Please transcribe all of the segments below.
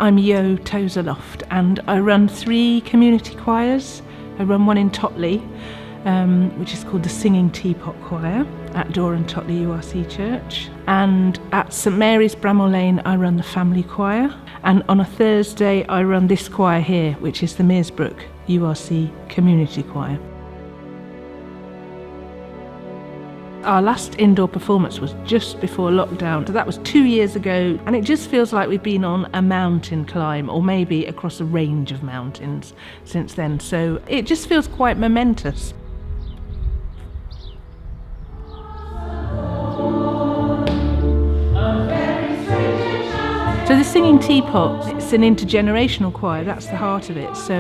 I'm Yo Tozaloft and I run 3 community choirs. I run one in Totley, which is called the Singing Teapot Choir at Doran Totley URC Church. And at St Mary's Bramall Lane I run the Family Choir. And on a Thursday I run this choir here, which is the Meersbrook URC Community Choir. Our last indoor performance was just before lockdown, so that was 2 years ago, and it just feels like we've been on a mountain climb, or maybe across a range of mountains since then, so it just feels quite momentous. So the Singing Teapot, it's an intergenerational choir, that's the heart of it, so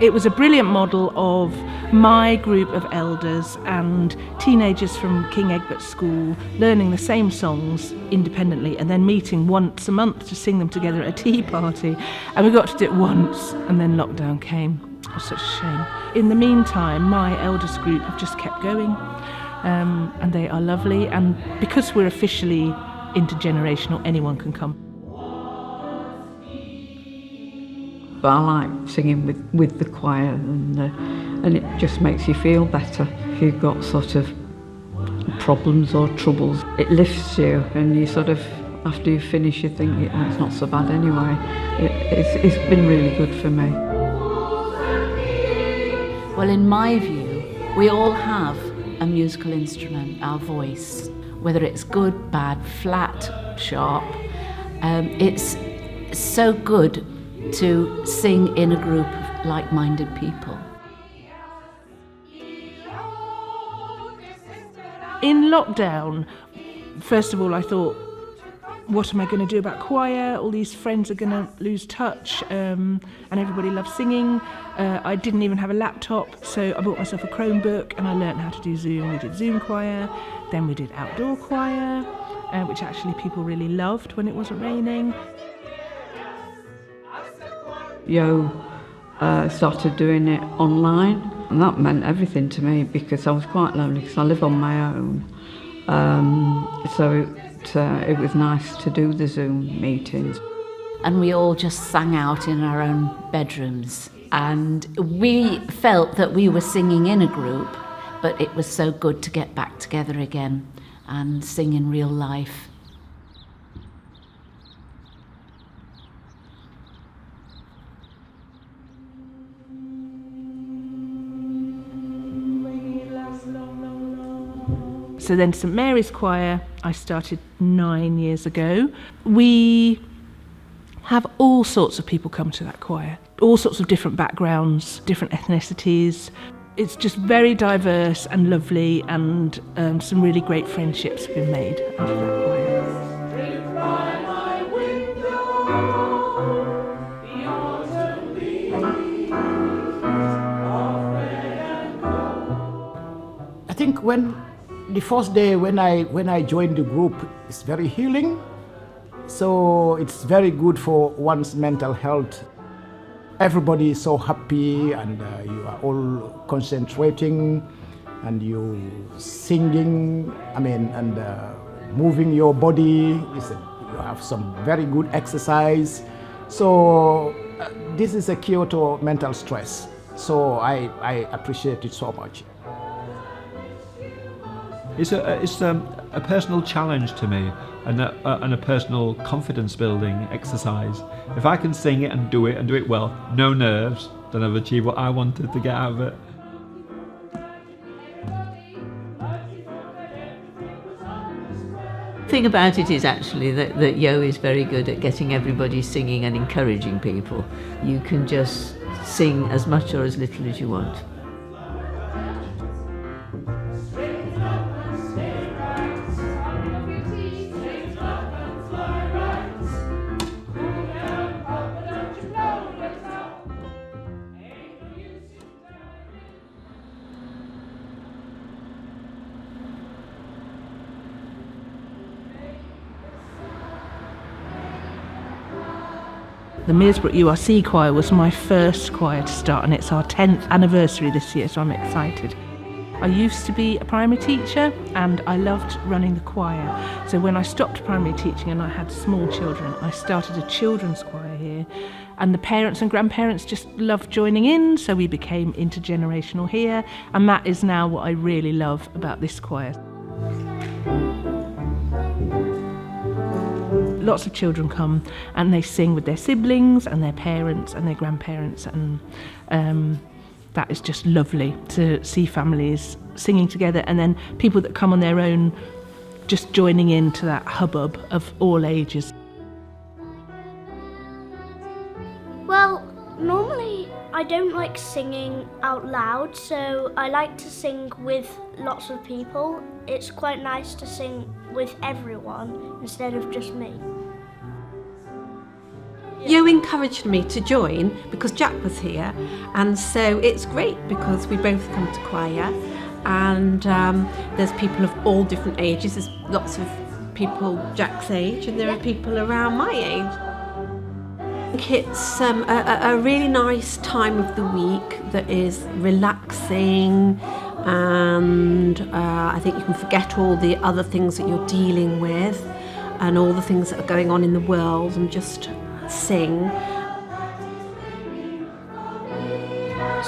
it was a brilliant model of my group of elders and teenagers from King Egbert School learning the same songs independently and then meeting once a month to sing them together at a tea party. And we got to do it once and then lockdown came. It was such a shame. In the meantime, my elders group have just kept going, and they are lovely. And because we're officially intergenerational, anyone can come. But I like singing with the choir, and it just makes you feel better. If you've got sort of problems or troubles, it lifts you, and you sort of, after you finish, you think, oh, it's not so bad anyway. It's been really good for me. Well, in my view, we all have a musical instrument, our voice, whether it's good, bad, flat, sharp. It's so good to sing in a group of like-minded people. In lockdown, first of all I thought, what am I going to do about choir? All these friends are going to lose touch, and everybody loves singing. I didn't even have a laptop, so I bought myself a Chromebook and I learnt how to do Zoom. We did Zoom choir, then we did outdoor choir, which actually people really loved when it wasn't raining. Yo started doing it online, and that meant everything to me because I was quite lonely because I live on my own. So it was nice to do the Zoom meetings. And we all just sang out in our own bedrooms, and we felt that we were singing in a group, but it was so good to get back together again and sing in real life. So then St Mary's Choir, I started 9 years ago. We have all sorts of people come to that choir, all sorts of different backgrounds, different ethnicities. It's just very diverse and lovely, and some really great friendships have been made out of that choir. I think the first day when I joined the group, it's very healing. So it's very good for one's mental health. Everybody is so happy, and you are all concentrating, and you singing, and moving your body. You have some very good exercise. So this is a cure to mental stress. So I appreciate it so much. It's a personal challenge to me, and a personal confidence building exercise. If I can sing it and do it well, no nerves, then I've achieved what I wanted to get out of it. The thing about it is actually that Yo is very good at getting everybody singing and encouraging people. You can just sing as much or as little as you want. The Meersbrook URC choir was my first choir to start, and it's our 10th anniversary this year, so I'm excited. I used to be a primary teacher and I loved running the choir. So when I stopped primary teaching and I had small children, I started a children's choir here, and the parents and grandparents just loved joining in, so we became intergenerational here, and that is now what I really love about this choir. Lots of children come and they sing with their siblings and their parents and their grandparents, and that is just lovely to see families singing together, and then people that come on their own just joining into that hubbub of all ages. Well, normally I don't like singing out loud, so I like to sing with lots of people. It's quite nice to sing with everyone instead of just me. Yo encouraged me to join because Jack was here, and so it's great because we both come to choir, and there's people of all different ages. There's lots of people Jack's age, and there are people around my age. I think it's a really nice time of the week that is relaxing, and I think you can forget all the other things that you're dealing with and all the things that are going on in the world and just sing.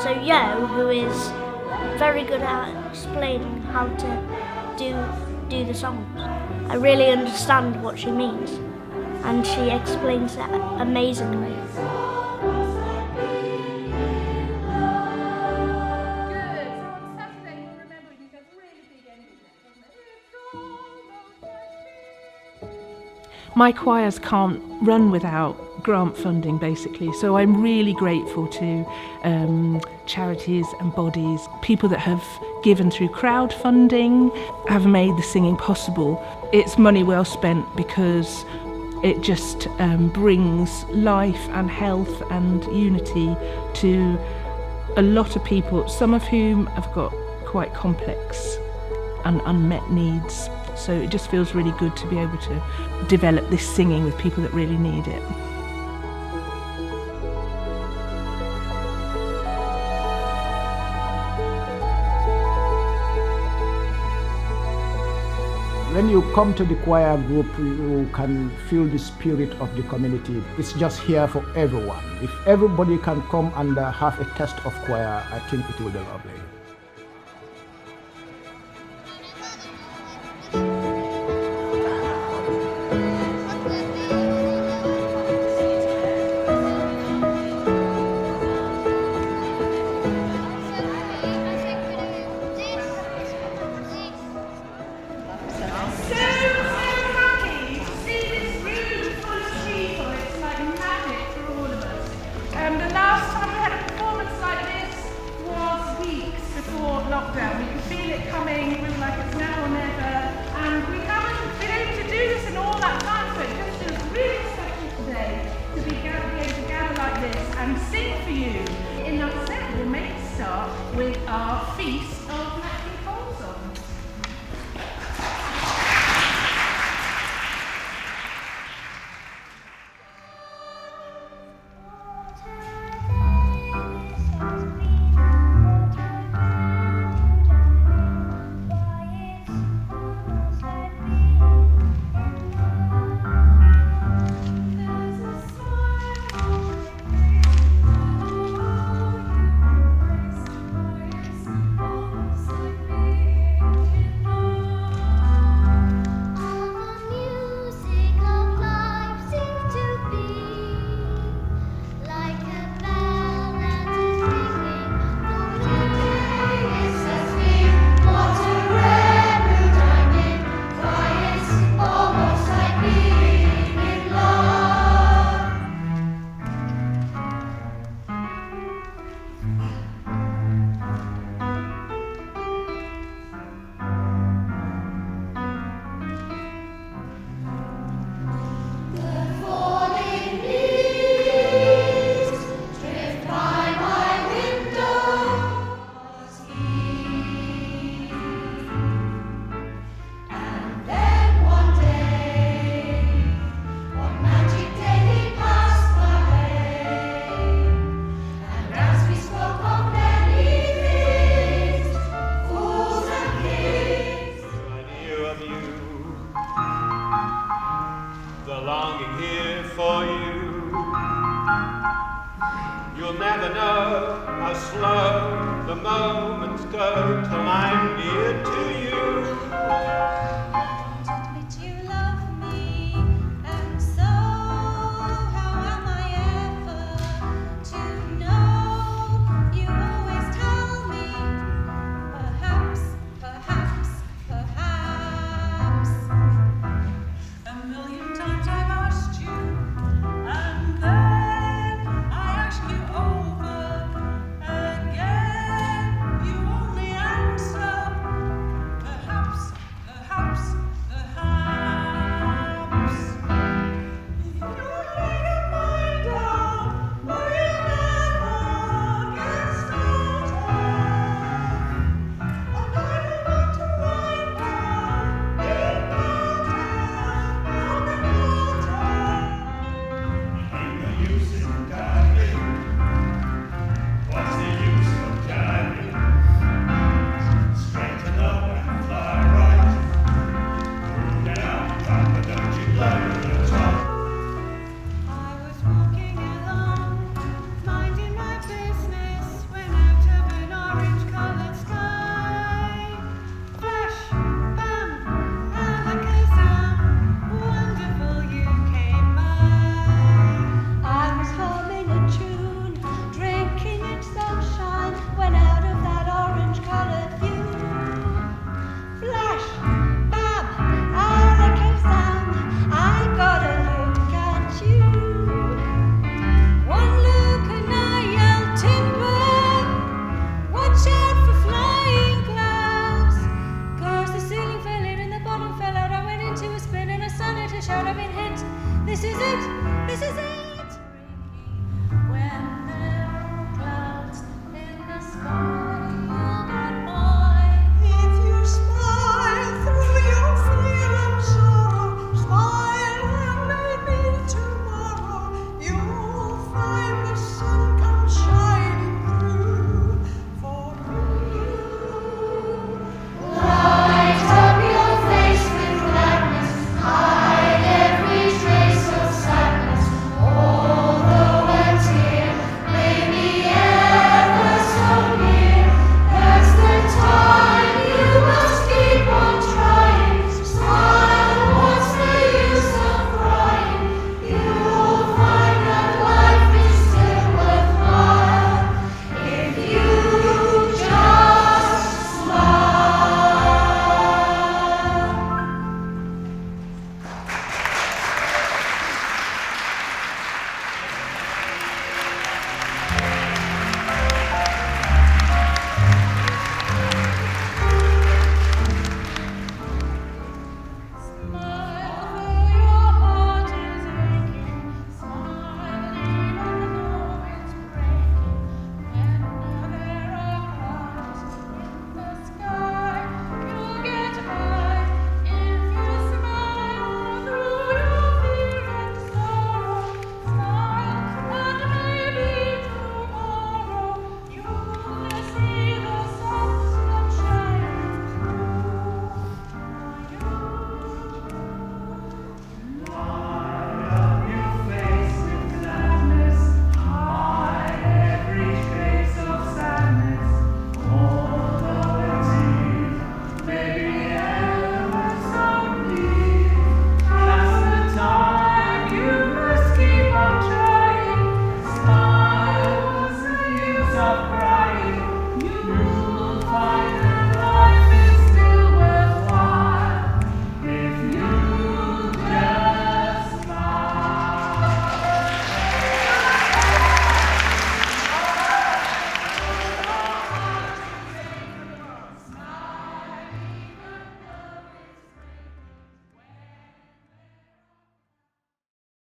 So Yo, who is very good at explaining how to do the songs, I really understand what she means, and she explains it amazingly. My choirs can't run without grant funding, basically, so I'm really grateful to charities and bodies, people that have given through crowdfunding, have made the singing possible. It's money well spent because it just brings life and health and unity to a lot of people, some of whom have got quite complex and unmet needs. So it just feels really good to be able to develop this singing with people that really need it. When you come to the choir group, you can feel the spirit of the community. It's just here for everyone. If everybody can come and have a taste of choir, I think it will be lovely. The last time we had a performance like this was weeks the longing here for you. You'll never know how slow the moments go till I'm near to you. This is it! This is it!